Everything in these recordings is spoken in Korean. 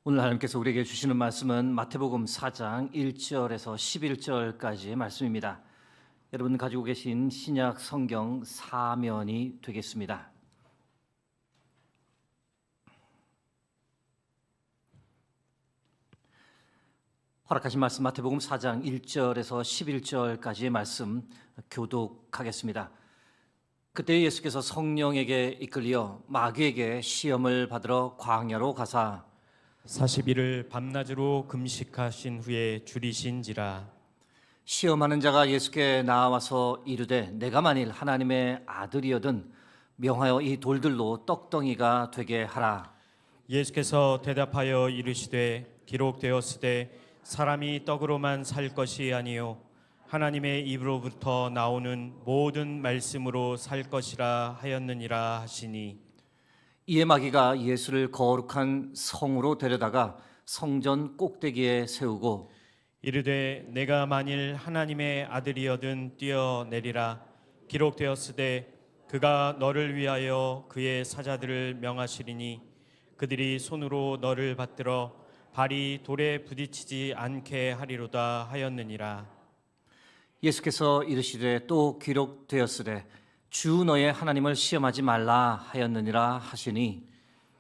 오늘 하나님께서 우리에게 주시는 말씀은 마태복음 4장 1절에서 11절까지의 말씀입니다. 여러분 가지고 계신 신약 성경 사면이 되겠습니다. 허락하신 말씀 마태복음 4장 1절에서 11절까지의 말씀 교독하겠습니다. 그때 예수께서 성령에게 이끌려 마귀에게 시험을 받으러 광야로 가사 40일을 밤낮으로 금식하신 후에 줄이신지라. 시험하는 자가 예수께 나와서 이르되 내가 만일 하나님의 아들이여든 명하여 이 돌들로 떡덩이가 되게 하라. 예수께서 대답하여 이르시되 기록되었으되 사람이 떡으로만 살 것이 아니요 하나님의 입으로부터 나오는 모든 말씀으로 살 것이라 하였느니라 하시니, 이에 마귀가 예수를 거룩한 성으로 데려다가 성전 꼭대기에 세우고 이르되 내가 만일 하나님의 아들이여든 뛰어내리라. 기록되었으되 그가 너를 위하여 그의 사자들을 명하시리니 그들이 손으로 너를 받들어 발이 돌에 부딪히지 않게 하리로다 하였느니라. 예수께서 이르시되 또 기록되었으되 주 너의 하나님을 시험하지 말라 하였느니라 하시니,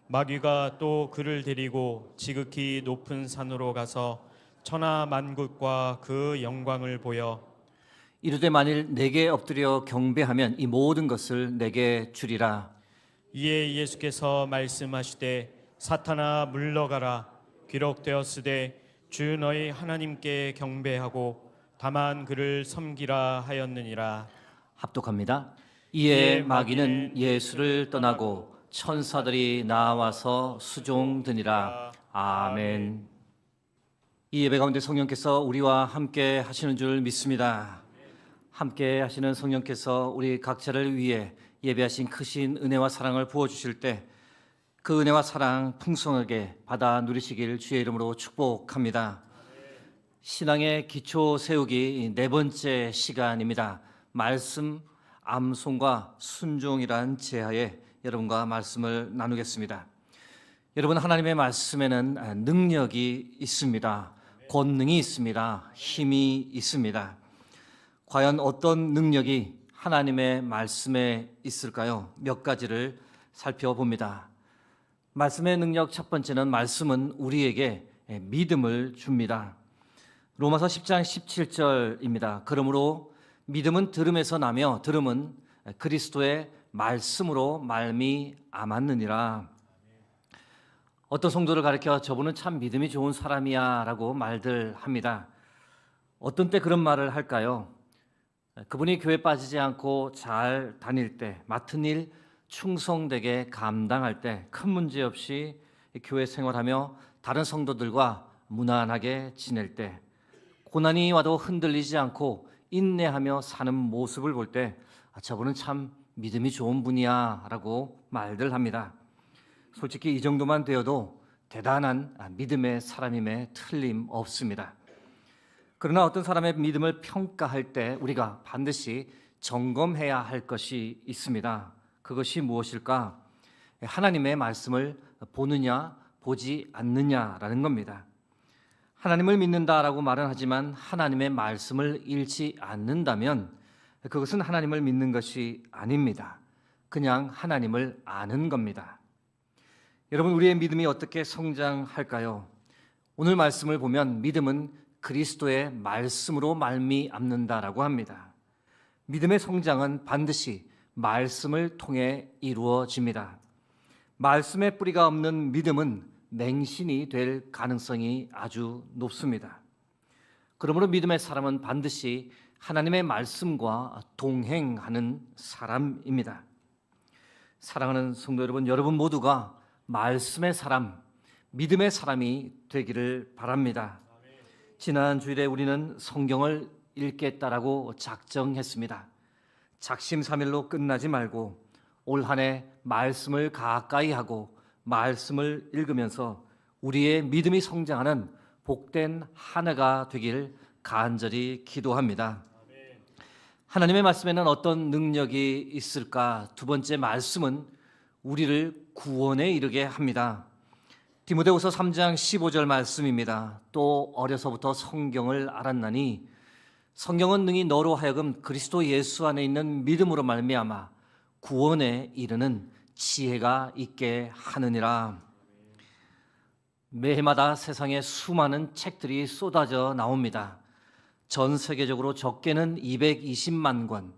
마귀가 또 그를 데리고 지극히 높은 산으로 가서 천하 만국과 그 영광을 보여 이르되 만일 내게 엎드려 경배하면 이 모든 것을 내게 주리라. 이에 예수께서 말씀하시되 사탄아 물러가라. 기록되었으되 주 너희 하나님께 경배하고 다만 그를 섬기라 하였느니라. 합독합니다. 이에 마귀는 예수를 떠나고 천사들이 나와서 수종드니라. 아멘. 이 예배 가운데 성령께서 우리와 함께 하시는 줄 믿습니다. 함께 하시는 성령께서 우리 각자를 위해 예배하신 크신 은혜와 사랑을 부어주실 때 그 은혜와 사랑 풍성하게 받아 누리시길 주의 이름으로 축복합니다. 신앙의 기초 세우기 네 번째 시간입니다. 말씀, 암송과 순종이란 제하에 여러분과 말씀을 나누겠습니다. 여러분, 하나님의 말씀에는 능력이 있습니다. 권능이 있습니다. 힘이 있습니다. 과연 어떤 능력이 하나님의 말씀에 있을까요? 몇 가지를 살펴봅니다. 말씀의 능력 첫 번째는 말씀은 우리에게 믿음을 줍니다. 로마서 10장 17절입니다. 그러므로 믿음은 들음에서 나며 들음은 그리스도의 말씀으로 말미암았느니라. 어떤 성도를 가리켜 저분은 참 믿음이 좋은 사람이야 라고 말들 합니다. 어떤 때 그런 말을 할까요? 그분이 교회 빠지지 않고 잘 다닐 때, 맡은 일 충성되게 감당할 때, 큰 문제 없이 교회 생활하며 다른 성도들과 무난하게 지낼 때, 고난이 와도 흔들리지 않고 인내하며 사는 모습을 볼 때 저분은 참 믿음이 좋은 분이야 라고 말들 합니다. 솔직히 이 정도만 되어도 대단한 믿음의 사람임에 틀림없습니다. 그러나 어떤 사람의 믿음을 평가할 때 우리가 반드시 점검해야 할 것이 있습니다. 그것이 무엇일까? 하나님의 말씀을 보느냐 보지 않느냐라는 겁니다. 하나님을 믿는다라고 말은 하지만 하나님의 말씀을 읽지 않는다면 그것은 하나님을 믿는 것이 아닙니다. 그냥 하나님을 아는 겁니다. 여러분, 우리의 믿음이 어떻게 성장할까요? 오늘 말씀을 보면 믿음은 그리스도의 말씀으로 말미암는다라고 합니다. 믿음의 성장은 반드시 말씀을 통해 이루어집니다. 말씀의 뿌리가 없는 믿음은 맹신이 될 가능성이 아주 높습니다. 그러므로 믿음의 사람은 반드시 하나님의 말씀과 동행하는 사람입니다. 사랑하는 성도 여러분, 여러분 모두가 말씀의 사람, 믿음의 사람이 되기를 바랍니다. 지난 주일에 우리는 성경을 읽겠다라고 작정했습니다. 작심삼일로 끝나지 말고 올 한 해 말씀을 가까이 하고 말씀을 읽으면서 우리의 믿음이 성장하는 복된 한 해가 되길 간절히 기도합니다. 하나님의 말씀에는 어떤 능력이 있을까? 두 번째, 말씀은 우리를 구원에 이르게 합니다. 디모데후서 3장 15절 말씀입니다. 또 어려서부터 성경을 알았나니 성경은 능히 너로 하여금 그리스도 예수 안에 있는 믿음으로 말미암아 구원에 이르는 지혜가 있게 하느니라. 매해마다 세상에 수많은 책들이 쏟아져 나옵니다. 전 세계적으로 적게는 220만 권,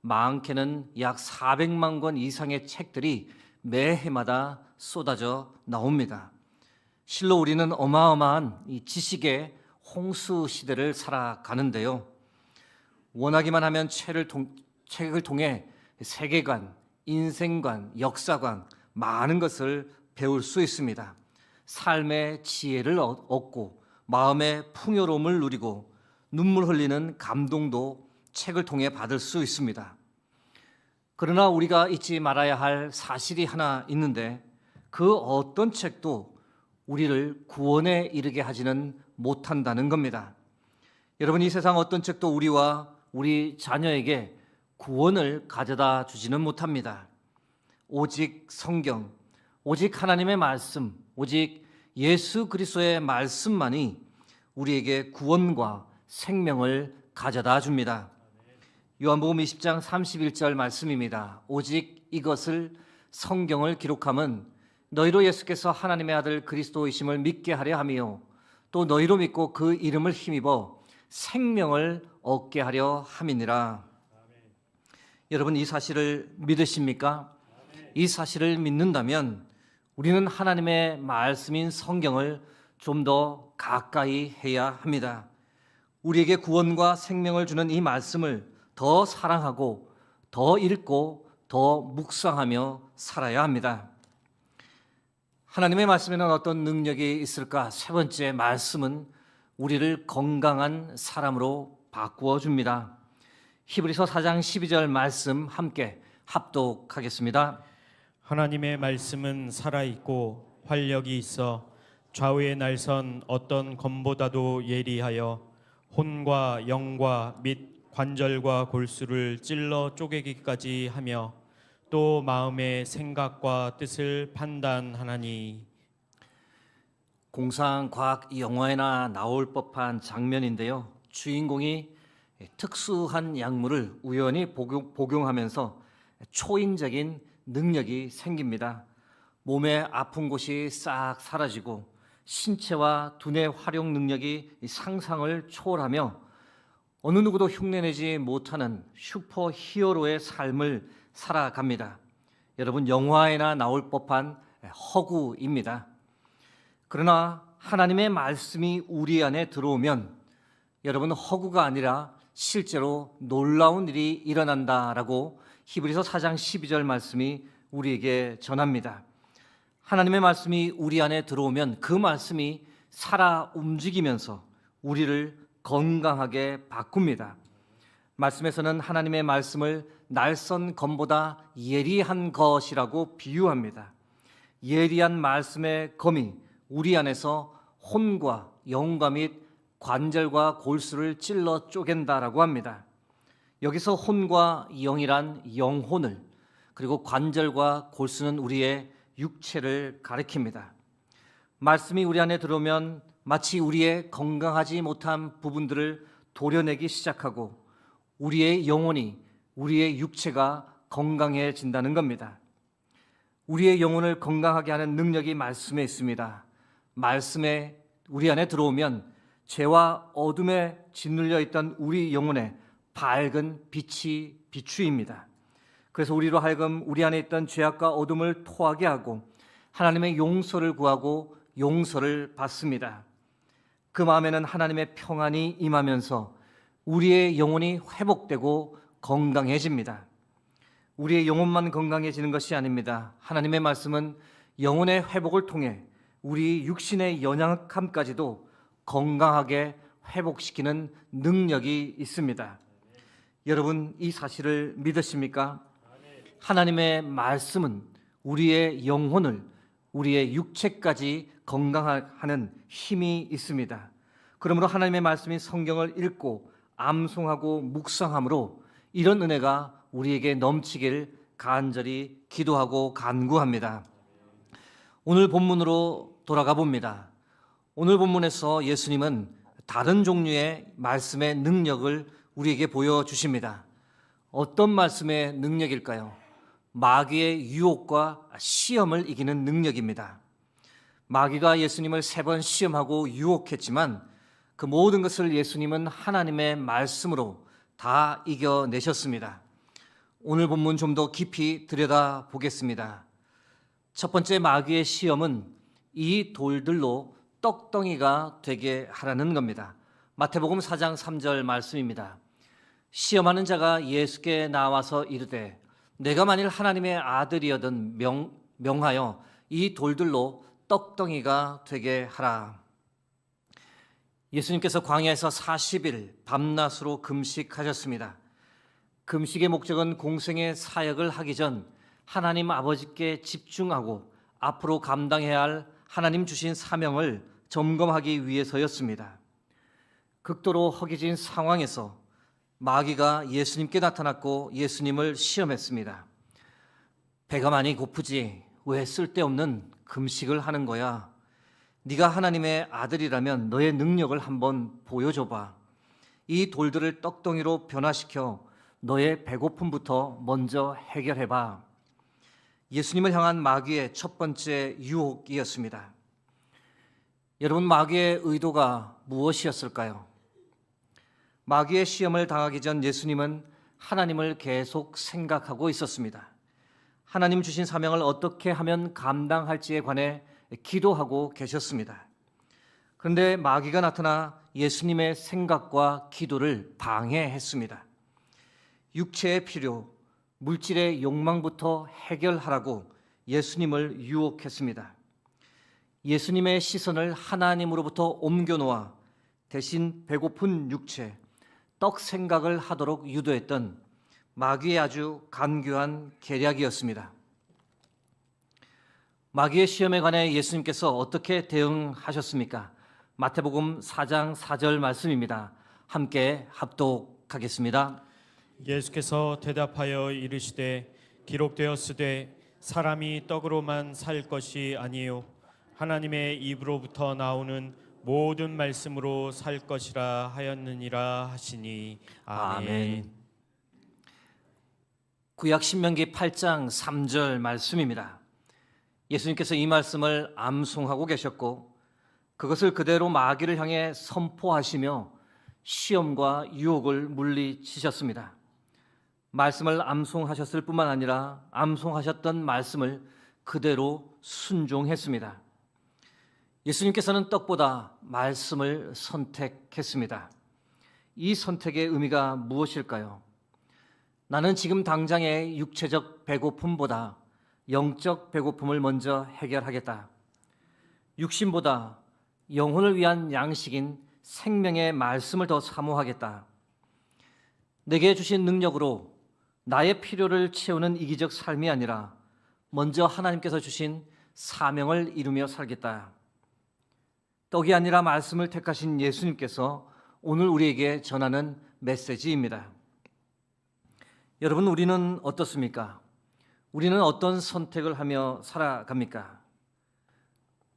많게는 약 400만 권 이상의 책들이 매해마다 쏟아져 나옵니다. 실로 우리는 어마어마한 이 지식의 홍수 시대를 살아가는데요. 원하기만 하면 책을 통해 세계관, 인생관, 역사관 많은 것을 배울 수 있습니다. 삶의 지혜를 얻고 마음의 풍요로움을 누리고 눈물 흘리는 감동도 책을 통해 받을 수 있습니다. 그러나 우리가 잊지 말아야 할 사실이 하나 있는데 그 어떤 책도 우리를 구원에 이르게 하지는 못한다는 겁니다. 여러분, 이 세상 어떤 책도 우리와 우리 자녀에게 구원을 가져다 주지는 못합니다. 오직 성경, 오직 하나님의 말씀, 오직 예수 그리스도의 말씀만이 우리에게 구원과 생명을 가져다 줍니다. 요한복음 20장 31절 말씀입니다. 오직 이것을 성경을 기록함은 너희로 예수께서 하나님의 아들 그리스도이심을 믿게 하려 함이요 또 너희로 믿고 그 이름을 힘입어 생명을 얻게 하려 함이니라. 여러분, 이 사실을 믿으십니까? 이 사실을 믿는다면 우리는 하나님의 말씀인 성경을 좀 더 가까이 해야 합니다. 우리에게 구원과 생명을 주는 이 말씀을 더 사랑하고 더 읽고 더 묵상하며 살아야 합니다. 하나님의 말씀에는 어떤 능력이 있을까? 세 번째, 말씀은 우리를 건강한 사람으로 바꾸어 줍니다. 히브리서 4장 12절 말씀 함께 합독하겠습니다. 하나님의 말씀은 살아있고 활력이 있어 좌우의 날선 어떤 검보다도 예리하여 혼과 영과 및 관절과 골수를 찔러 쪼개기까지 하며 또 마음의 생각과 뜻을 판단하나니. 공상과학 영화에나 나올 법한 장면인데요. 주인공이 특수한 약물을 우연히 복용하면서 초인적인 능력이 생깁니다. 몸의 아픈 곳이 싹 사라지고 신체와 두뇌 활용 능력이 상상을 초월하며 어느 누구도 흉내내지 못하는 슈퍼 히어로의 삶을 살아갑니다. 여러분, 영화에나 나올 법한 허구입니다. 그러나 하나님의 말씀이 우리 안에 들어오면 여러분, 허구가 아니라 실제로 놀라운 일이 일어난다라고 히브리서 4장 12절 말씀이 우리에게 전합니다. 하나님의 말씀이 우리 안에 들어오면 그 말씀이 살아 움직이면서 우리를 건강하게 바꿉니다. 말씀에서는 하나님의 말씀을 날선 검보다 예리한 것이라고 비유합니다. 예리한 말씀의 검이 우리 안에서 혼과 영과 및 관절과 골수를 찔러 쪼갠다라고 합니다. 여기서 혼과 영이란 영혼을, 그리고 관절과 골수는 우리의 육체를 가리킵니다. 말씀이 우리 안에 들어오면 마치 우리의 건강하지 못한 부분들을 도려내기 시작하고 우리의 영혼이, 우리의 육체가 건강해진다는 겁니다. 우리의 영혼을 건강하게 하는 능력이 말씀에 있습니다. 말씀에 우리 안에 들어오면 죄와 어둠에 짓눌려 있던 우리 영혼에 밝은 빛이 비추입니다. 그래서 우리로 하여금 우리 안에 있던 죄악과 어둠을 토하게 하고 하나님의 용서를 구하고 용서를 받습니다. 그 마음에는 하나님의 평안이 임하면서 우리의 영혼이 회복되고 건강해집니다. 우리의 영혼만 건강해지는 것이 아닙니다. 하나님의 말씀은 영혼의 회복을 통해 우리 육신의 연약함까지도 건강하게 회복시키는 능력이 있습니다. 여러분, 이 사실을 믿으십니까? 하나님의 말씀은 우리의 영혼을, 우리의 육체까지 건강하는 힘이 있습니다. 그러므로 하나님의 말씀인 성경을 읽고 암송하고 묵상함으로 이런 은혜가 우리에게 넘치길 간절히 기도하고 간구합니다. 오늘 본문으로 돌아가 봅니다. 오늘 본문에서 예수님은 다른 종류의 말씀의 능력을 우리에게 보여주십니다. 어떤 말씀의 능력일까요? 마귀의 유혹과 시험을 이기는 능력입니다. 마귀가 예수님을 3번 시험하고 유혹했지만 그 모든 것을 예수님은 하나님의 말씀으로 다 이겨내셨습니다. 오늘 본문 좀 더 깊이 들여다보겠습니다. 첫 번째 마귀의 시험은 이 돌들로 떡덩이가 되게 하라는 겁니다. 마태복음 4장 3절 말씀입니다. 시험하는 자가 예수께 나와서 이르되 내가 만일 하나님의 아들이여든 명하여 이 돌들로 떡덩이가 되게 하라. 예수님께서 광야에서 40일 밤낮으로 금식하셨습니다. 금식의 목적은 공생의 사역을 하기 전 하나님 아버지께 집중하고 앞으로 감당해야 할 하나님 주신 사명을 점검하기 위해서였습니다. 극도로 허기진 상황에서 마귀가 예수님께 나타났고 예수님을 시험했습니다. 배가 많이 고프지 왜 쓸데없는 금식을 하는 거야? 네가 하나님의 아들이라면 너의 능력을 한번 보여줘봐. 이 돌들을 떡덩이로 변화시켜 너의 배고픔부터 먼저 해결해봐. 예수님을 향한 마귀의 첫 번째 유혹이었습니다. 여러분, 마귀의 의도가 무엇이었을까요? 마귀의 시험을 당하기 전 예수님은 하나님을 계속 생각하고 있었습니다. 하나님 주신 사명을 어떻게 하면 감당할지에 관해 기도하고 계셨습니다. 그런데 마귀가 나타나 예수님의 생각과 기도를 방해했습니다. 육체의 필요, 물질의 욕망부터 해결하라고 예수님을 유혹했습니다. 예수님의 시선을 하나님으로부터 옮겨놓아 대신 배고픈 육체, 떡 생각을 하도록 유도했던 마귀의 아주 간교한 계략이었습니다. 마귀의 시험에 관해 예수님께서 어떻게 대응하셨습니까? 마태복음 4장 4절 말씀입니다. 함께 합독하겠습니다. 예수께서 대답하여 이르시되 기록되었으되 사람이 떡으로만 살 것이 아니요 하나님의 입으로부터 나오는 모든 말씀으로 살 것이라 하였느니라 하시니 아멘. 구약 신명기 8장 3절 말씀입니다. 예수님께서 이 말씀을 암송하고 계셨고 그것을 그대로 마귀를 향해 선포하시며 시험과 유혹을 물리치셨습니다. 말씀을 암송하셨을 뿐만 아니라 암송하셨던 말씀을 그대로 순종했습니다. 예수님께서는 떡보다 말씀을 선택했습니다. 이 선택의 의미가 무엇일까요? 나는 지금 당장의 육체적 배고픔보다 영적 배고픔을 먼저 해결하겠다. 육신보다 영혼을 위한 양식인 생명의 말씀을 더 사모하겠다. 내게 주신 능력으로 나의 필요를 채우는 이기적 삶이 아니라 먼저 하나님께서 주신 사명을 이루며 살겠다. 떡이 아니라 말씀을 택하신 예수님께서 오늘 우리에게 전하는 메시지입니다. 여러분, 우리는 어떻습니까? 우리는 어떤 선택을 하며 살아갑니까?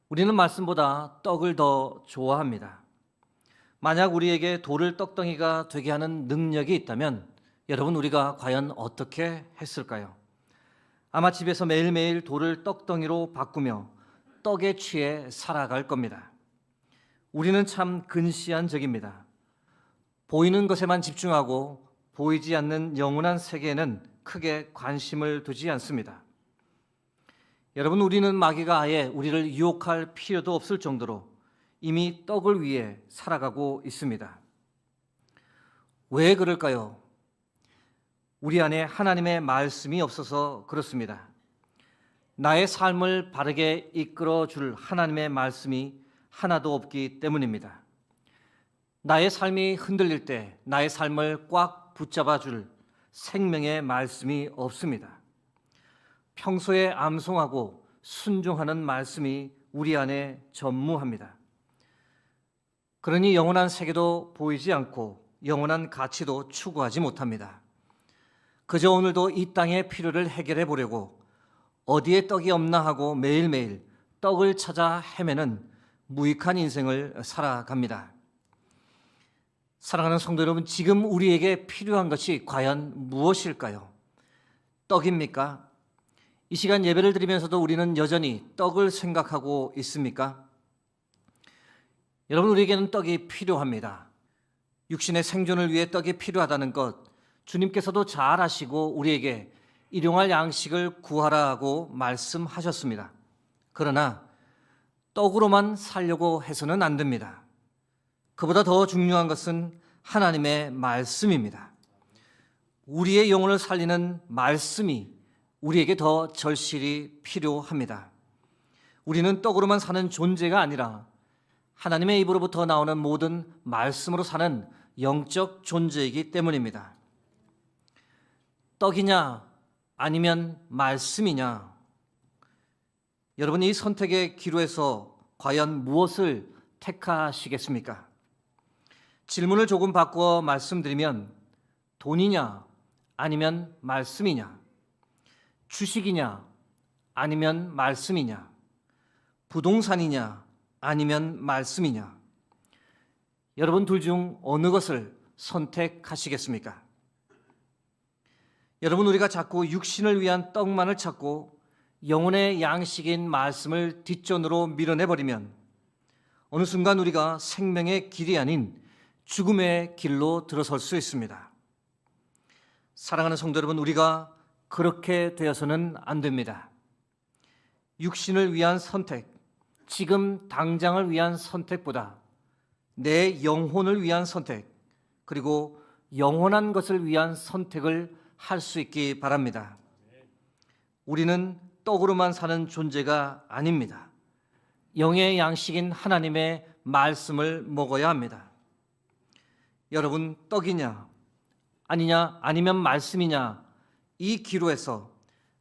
우리는 말씀보다 떡을 더 좋아합니다. 만약 우리에게 돌을 떡덩이가 되게 하는 능력이 있다면 여러분, 우리가 과연 어떻게 했을까요? 아마 집에서 매일매일 돌을 떡덩이로 바꾸며 떡에 취해 살아갈 겁니다. 우리는 참 근시한 적입니다. 보이는 것에만 집중하고 보이지 않는 영원한 세계에는 크게 관심을 두지 않습니다. 여러분, 우리는 마귀가 아예 우리를 유혹할 필요도 없을 정도로 이미 떡을 위해 살아가고 있습니다. 왜 그럴까요? 우리 안에 하나님의 말씀이 없어서 그렇습니다. 나의 삶을 바르게 이끌어줄 하나님의 말씀이 하나도 없기 때문입니다. 나의 삶이 흔들릴 때 나의 삶을 꽉 붙잡아줄 생명의 말씀이 없습니다. 평소에 암송하고 순종하는 말씀이 우리 안에 전무합니다. 그러니 영원한 세계도 보이지 않고 영원한 가치도 추구하지 못합니다. 그저 오늘도 이 땅의 필요를 해결해 보려고 어디에 떡이 없나 하고 매일매일 떡을 찾아 헤매는 무익한 인생을 살아갑니다. 사랑하는 성도 여러분, 지금 우리에게 필요한 것이 과연 무엇일까요? 떡입니까? 이 시간 예배를 드리면서도 우리는 여전히 떡을 생각하고 있습니까? 여러분, 우리에게는 떡이 필요합니다. 육신의 생존을 위해 떡이 필요하다는 것, 주님께서도 잘 아시고 우리에게 일용할 양식을 구하라고 말씀하셨습니다. 그러나 떡으로만 살려고 해서는 안 됩니다. 그보다 더 중요한 것은 하나님의 말씀입니다. 우리의 영혼을 살리는 말씀이 우리에게 더 절실히 필요합니다. 우리는 떡으로만 사는 존재가 아니라 하나님의 입으로부터 나오는 모든 말씀으로 사는 영적 존재이기 때문입니다. 떡이냐 아니면 말씀이냐? 여러분, 이 선택의 기로에서 과연 무엇을 택하시겠습니까? 질문을 조금 바꾸어 말씀드리면 돈이냐 아니면 말씀이냐? 주식이냐 아니면 말씀이냐? 부동산이냐 아니면 말씀이냐? 여러분, 둘 중 어느 것을 선택하시겠습니까? 여러분, 우리가 자꾸 육신을 위한 떡만을 찾고 영혼의 양식인 말씀을 뒷전으로 밀어내버리면 어느 순간 우리가 생명의 길이 아닌 죽음의 길로 들어설 수 있습니다. 사랑하는 성도 여러분, 우리가 그렇게 되어서는 안 됩니다. 육신을 위한 선택, 지금 당장을 위한 선택보다 내 영혼을 위한 선택, 그리고 영원한 것을 위한 선택을 할 수 있기 바랍니다. 우리는 떡으로만 사는 존재가 아닙니다. 영의 양식인 하나님의 말씀을 먹어야 합니다. 여러분, 떡이냐 아니냐 아니면 말씀이냐, 이 기로에서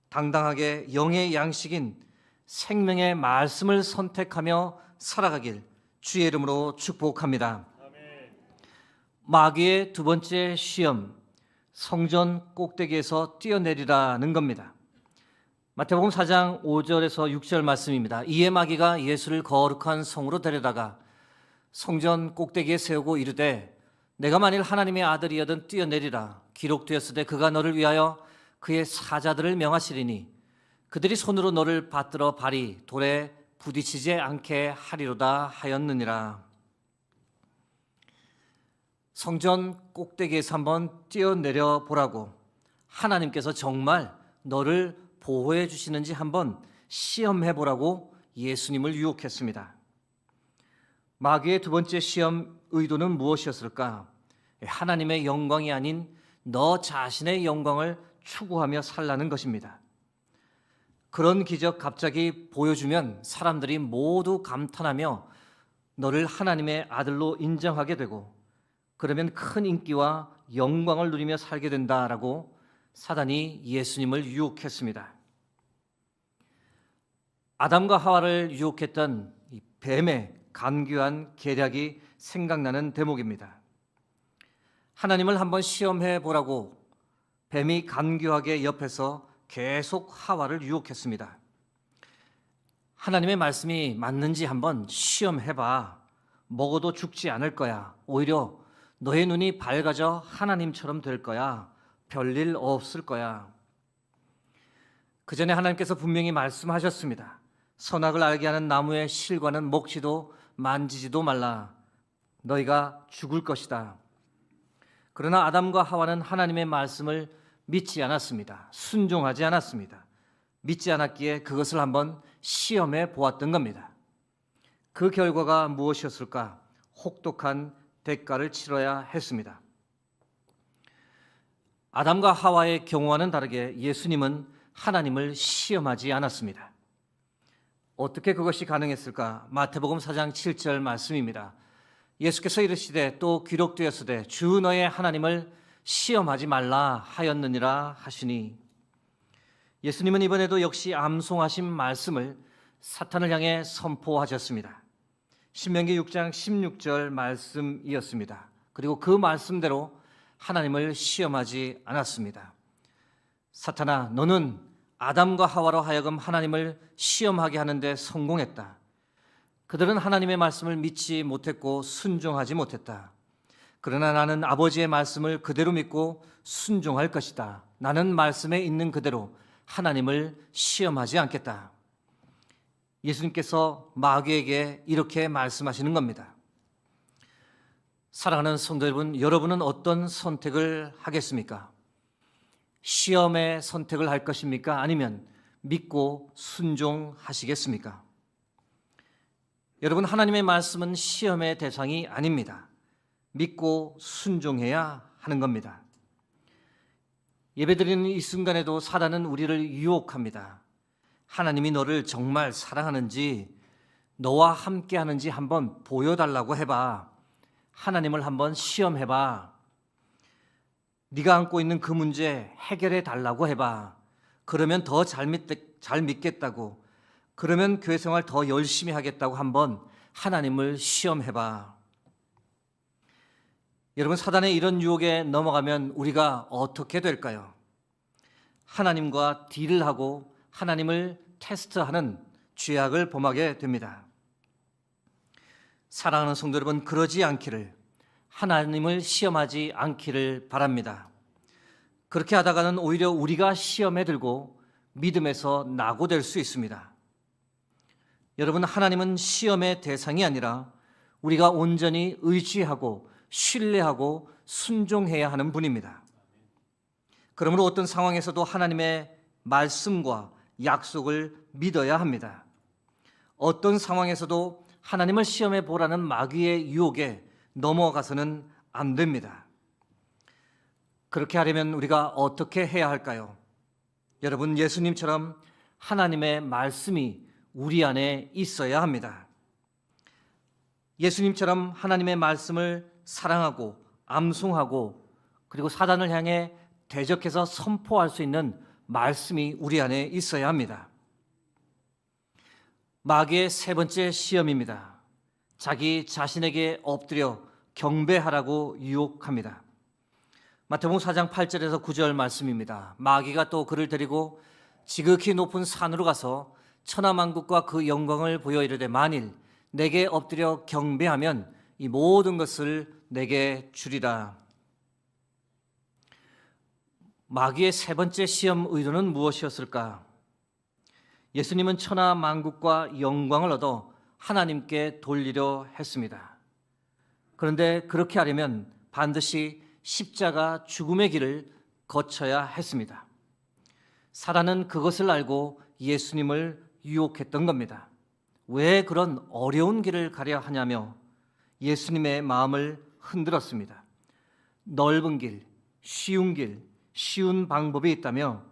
당당하게 영의 양식인 생명의 말씀을 선택하며 살아가길 주의 이름으로 축복합니다. 마귀의 두 번째 시험, 성전 꼭대기에서 뛰어내리라는 겁니다. 마태복음 4장 5절에서 6절 말씀입니다. 이에 마귀가 예수를 거룩한 성으로 데려다가 성전 꼭대기에 세우고 이르되 내가 만일 하나님의 아들이여든 뛰어내리라. 기록되었으되 그가 너를 위하여 그의 사자들을 명하시리니 그들이 손으로 너를 받들어 발이 돌에 부딪히지 않게 하리로다 하였느니라. 성전 꼭대기에서 한번 뛰어내려 보라고, 하나님께서 정말 너를 보호해 주시는지 한번 시험해 보라고 예수님을 유혹했습니다. 마귀의 두 번째 시험 의도는 무엇이었을까? 하나님의 영광이 아닌 너 자신의 영광을 추구하며 살라는 것입니다. 그런 기적 갑자기 보여주면 사람들이 모두 감탄하며 너를 하나님의 아들로 인정하게 되고, 그러면 큰 인기와 영광을 누리며 살게 된다라고 사단이 예수님을 유혹했습니다. 아담과 하와를 유혹했던 이 뱀의 간교한 계략이 생각나는 대목입니다. 하나님을 한번 시험해 보라고 뱀이 간교하게 옆에서 계속 하와를 유혹했습니다. 하나님의 말씀이 맞는지 한번 시험해봐. 먹어도 죽지 않을 거야. 오히려 너의 눈이 밝아져 하나님처럼 될 거야. 별일 없을 거야. 그 전에 하나님께서 분명히 말씀하셨습니다. 선악을 알게 하는 나무의 실과는 먹지도 만지지도 말라. 너희가 죽을 것이다. 그러나 아담과 하와는 하나님의 말씀을 믿지 않았습니다. 순종하지 않았습니다. 믿지 않았기에 그것을 한번 시험해 보았던 겁니다. 그 결과가 무엇이었을까? 혹독한 대가를 치러야 했습니다. 아담과 하와의 경우와는 다르게 예수님은 하나님을 시험하지 않았습니다. 어떻게 그것이 가능했을까? 마태복음 4장 7절 말씀입니다. 예수께서 이르시되 또 기록되었으되 주 너의 하나님을 시험하지 말라 하였느니라 하시니, 예수님은 이번에도 역시 암송하신 말씀을 사탄을 향해 선포하셨습니다. 신명기 6장 16절 말씀이었습니다. 그리고 그 말씀대로 하나님을 시험하지 않았습니다. 사탄아, 너는 아담과 하와로 하여금 하나님을 시험하게 하는데 성공했다. 그들은 하나님의 말씀을 믿지 못했고 순종하지 못했다. 그러나 나는 아버지의 말씀을 그대로 믿고 순종할 것이다. 나는 말씀에 있는 그대로 하나님을 시험하지 않겠다. 예수님께서 마귀에게 이렇게 말씀하시는 겁니다. 사랑하는 성도 여러분, 여러분은 어떤 선택을 하겠습니까? 시험의 선택을 할 것입니까? 아니면 믿고 순종하시겠습니까? 여러분, 하나님의 말씀은 시험의 대상이 아닙니다. 믿고 순종해야 하는 겁니다. 예배드리는 이 순간에도 사단은 우리를 유혹합니다. 하나님이 너를 정말 사랑하는지, 너와 함께 하는지 한번 보여달라고 해봐. 하나님을 한번 시험해봐. 네가 안고 있는 그 문제 해결해 달라고 해봐. 그러면 더 잘 믿겠다고. 그러면 교회 생활 더 열심히 하겠다고 한번 하나님을 시험해봐. 여러분, 사단의 이런 유혹에 넘어가면 우리가 어떻게 될까요? 하나님과 딜을 하고 하나님을 테스트하는 죄악을 범하게 됩니다. 사랑하는 성도 여러분, 그러지 않기를, 하나님을 시험하지 않기를 바랍니다. 그렇게 하다가는 오히려 우리가 시험에 들고 믿음에서 낙오될 수 있습니다. 여러분, 하나님은 시험의 대상이 아니라 우리가 온전히 의지하고 신뢰하고 순종해야 하는 분입니다. 그러므로 어떤 상황에서도 하나님의 말씀과 약속을 믿어야 합니다. 어떤 상황에서도 하나님을 시험해 보라는 마귀의 유혹에 넘어가서는 안 됩니다. 그렇게 하려면 우리가 어떻게 해야 할까요? 여러분, 예수님처럼 하나님의 말씀이 우리 안에 있어야 합니다. 예수님처럼 하나님의 말씀을 사랑하고 암송하고 그리고 사단을 향해 대적해서 선포할 수 있는 말씀이 우리 안에 있어야 합니다. 마귀의 세 번째 시험입니다. 자기 자신에게 엎드려 경배하라고 유혹합니다. 마태복음 4장 8절에서 9절 말씀입니다. 마귀가 또 그를 데리고 지극히 높은 산으로 가서 천하만국과 그 영광을 보여 이르되 만일 내게 엎드려 경배하면 이 모든 것을 내게 주리라. 마귀의 세 번째 시험 의도는 무엇이었을까? 예수님은 천하만국과 영광을 얻어 하나님께 돌리려 했습니다. 그런데 그렇게 하려면 반드시 십자가 죽음의 길을 거쳐야 했습니다. 사단은 그것을 알고 예수님을 유혹했던 겁니다. 왜 그런 어려운 길을 가려 하냐며 예수님의 마음을 흔들었습니다. 넓은 길, 쉬운 방법이 있다며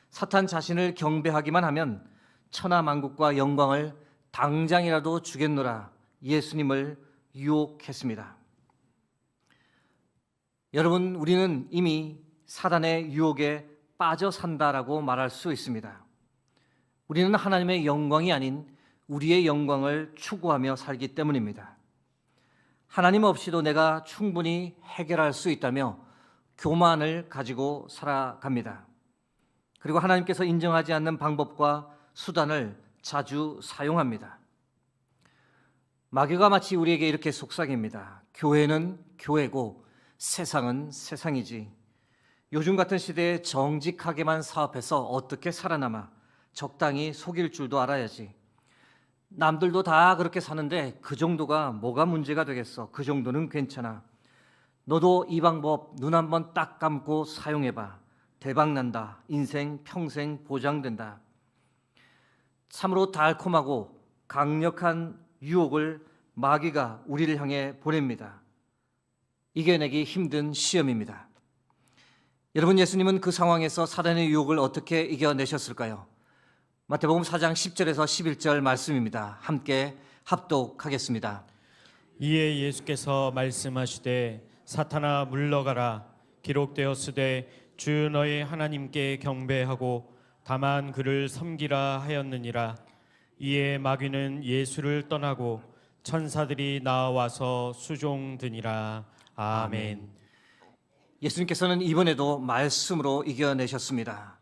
사탄 자신을 경배하기만 하면 천하만국과 영광을 당장이라도 주겠노라 예수님을 유혹했습니다. 여러분, 우리는 이미 사단의 유혹에 빠져 산다라고 말할 수 있습니다. 우리는 하나님의 영광이 아닌 우리의 영광을 추구하며 살기 때문입니다. 하나님 없이도 내가 충분히 해결할 수 있다며 교만을 가지고 살아갑니다. 그리고 하나님께서 인정하지 않는 방법과 수단을 자주 사용합니다. 마귀가 마치 우리에게 이렇게 속삭입니다. 교회는 교회고 세상은 세상이지. 요즘 같은 시대에 정직하게만 사업해서 어떻게 살아남아? 적당히 속일 줄도 알아야지. 남들도 다 그렇게 사는데 그 정도가 뭐가 문제가 되겠어? 그 정도는 괜찮아. 너도 이 방법 눈 한번 딱 감고 사용해봐. 대박난다. 인생 평생 보장된다. 참으로 달콤하고 강력한 유혹을 마귀가 우리를 향해 보냅니다. 이겨내기 힘든 시험입니다. 여러분, 예수님은 그 상황에서 사단의 유혹을 어떻게 이겨내셨을까요? 마태복음 4장 10절에서 11절 말씀입니다. 함께 합독하겠습니다. 이에 예수께서 말씀하시되 사탄아 물러가라. 기록되었으되 주 너희 하나님께 경배하고 다만 그를 섬기라 하였느니라. 이에 마귀는 예수를 떠나고 천사들이 나와서 수종드니라. 아멘. 예수님께서는 이번에도 말씀으로 이겨내셨습니다.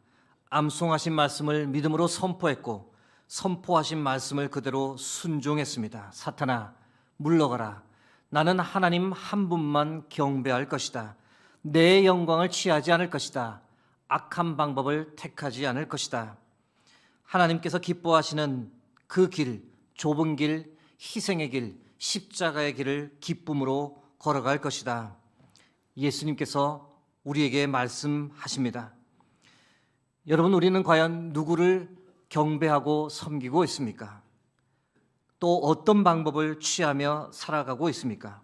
암송하신 말씀을 믿음으로 선포했고 선포하신 말씀을 그대로 순종했습니다. 사탄아, 물러가라. 나는 하나님 한 분만 경배할 것이다. 내 영광을 취하지 않을 것이다. 악한 방법을 택하지 않을 것이다. 하나님께서 기뻐하시는 그 길, 좁은 길, 희생의 길, 십자가의 길을 기쁨으로 걸어갈 것이다. 예수님께서 우리에게 말씀하십니다. 여러분, 우리는 과연 누구를 경배하고 섬기고 있습니까? 또 어떤 방법을 취하며 살아가고 있습니까?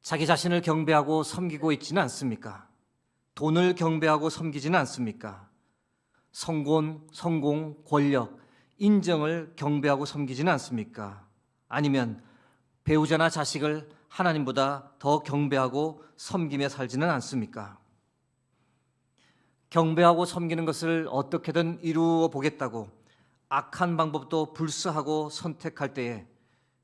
자기 자신을 경배하고 섬기고 있지는 않습니까? 돈을 경배하고 섬기지는 않습니까? 성공, 권력, 인정을 경배하고 섬기지는 않습니까? 아니면 배우자나 자식을 하나님보다 더 경배하고 섬기며 살지는 않습니까? 경배하고 섬기는 것을 어떻게든 이루어 보겠다고 악한 방법도 불사하고 선택할 때에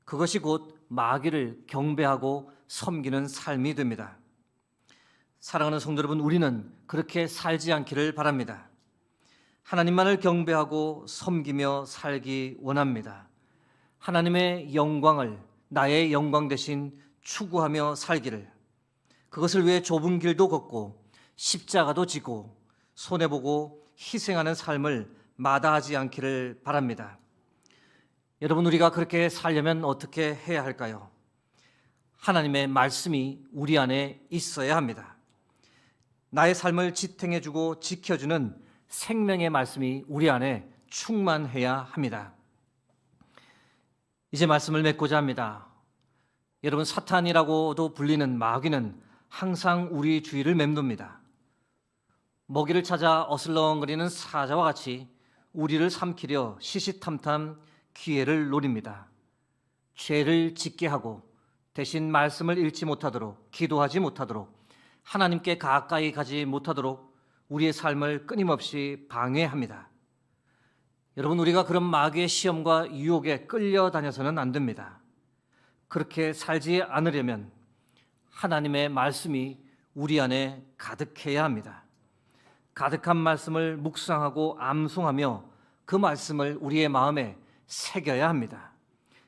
그것이 곧 마귀를 경배하고 섬기는 삶이 됩니다. 사랑하는 성도 여러분, 우리는 그렇게 살지 않기를 바랍니다. 하나님만을 경배하고 섬기며 살기 원합니다. 하나님의 영광을 나의 영광 대신 추구하며 살기를, 그것을 위해 좁은 길도 걷고 십자가도 지고 손해보고 희생하는 삶을 마다하지 않기를 바랍니다. 여러분, 우리가 그렇게 살려면 어떻게 해야 할까요? 하나님의 말씀이 우리 안에 있어야 합니다. 나의 삶을 지탱해주고 지켜주는 생명의 말씀이 우리 안에 충만해야 합니다. 이제 말씀을 맺고자 합니다. 여러분, 사탄이라고도 불리는 마귀는 항상 우리 주위를 맴돕니다. 먹이를 찾아 어슬렁거리는 사자와 같이 우리를 삼키려 시시탐탐 기회를 노립니다. 죄를 짓게 하고 대신 말씀을 읽지 못하도록, 기도하지 못하도록, 하나님께 가까이 가지 못하도록 우리의 삶을 끊임없이 방해합니다. 여러분, 우리가 그런 마귀의 시험과 유혹에 끌려다녀서는 안 됩니다. 그렇게 살지 않으려면 하나님의 말씀이 우리 안에 가득해야 합니다. 가득한 말씀을 묵상하고 암송하며 그 말씀을 우리의 마음에 새겨야 합니다.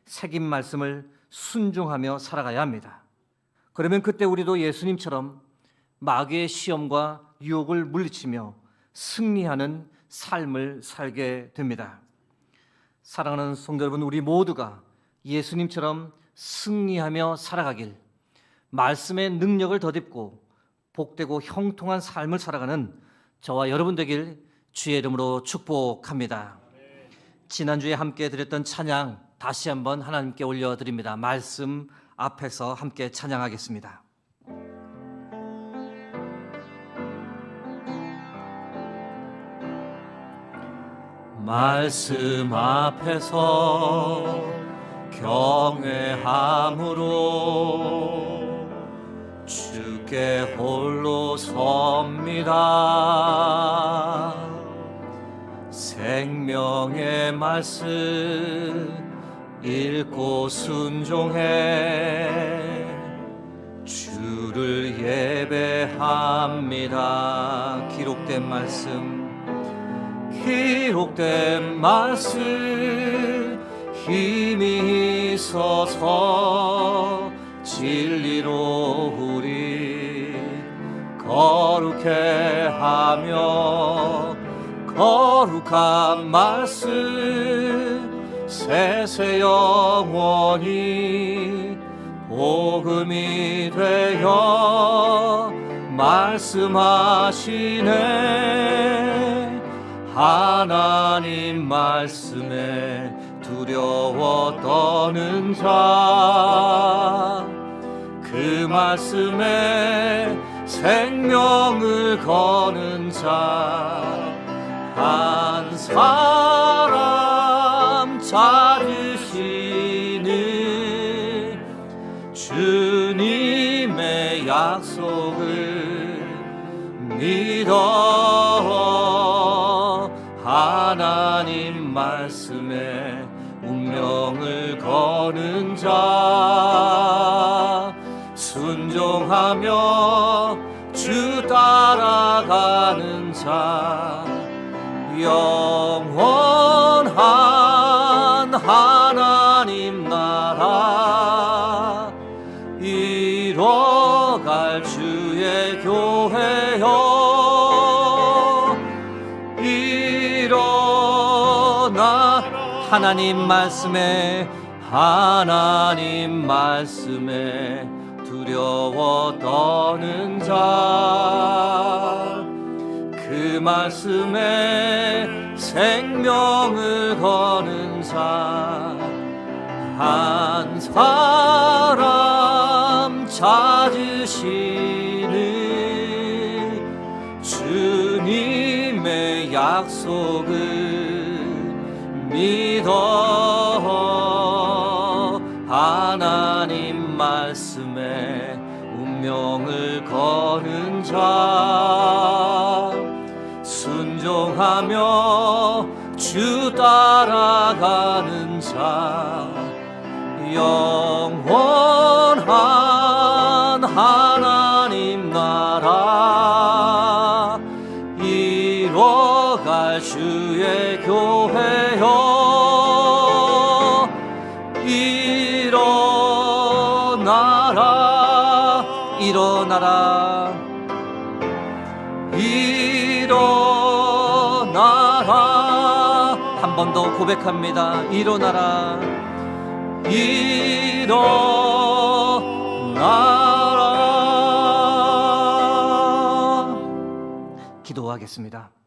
새긴 말씀을 순종하며 살아가야 합니다. 그러면 그때 우리도 예수님처럼 마귀의 시험과 유혹을 물리치며 승리하는 삶을 살게 됩니다. 사랑하는 성도 여러분, 우리 모두가 예수님처럼 승리하며 살아가길, 말씀의 능력을 덧입고 복되고 형통한 삶을 살아가는 저와 여러분 되길 주의 이름으로 축복합니다. 지난주에 함께 드렸던 찬양 다시 한번 하나님께 올려드립니다. 말씀 앞에서 함께 찬양하겠습니다. 말씀 앞에서 경외함으로 주께 홀로 섭니다. 생명의 말씀 읽고 순종해 주를 예배합니다. 기록된 말씀 힘이 있어서 진리로 우리 거룩해 하며 거룩한 말씀 세세 영원히 복음이 되어 말씀하시네. 하나님 말씀에 두려워 떠는 자, 그 말씀에 생명을 거는 자, 한 사람 찾으시는 주님의 약속을 믿어 하나님 말씀에 운명을 거는 자, 순종하며 주 따라가는 자, 영원한 하나님 나라 이뤄갈 주의 교회여 일어나 하나님 말씀에 두려워 떠는 자 그 말씀에 생명을 거는 자 한 사람 찾으시는 주님의 약속을 믿어 하나님 말씀에 운명을 거는 자 순종하며 주 따라가는 자 영원한 하나님 나라 이뤄갈 주의 교회여 일어나라 일어나라 일어나라 한 번 더 고백합니다. 일어나라 일어나라 기도하겠습니다.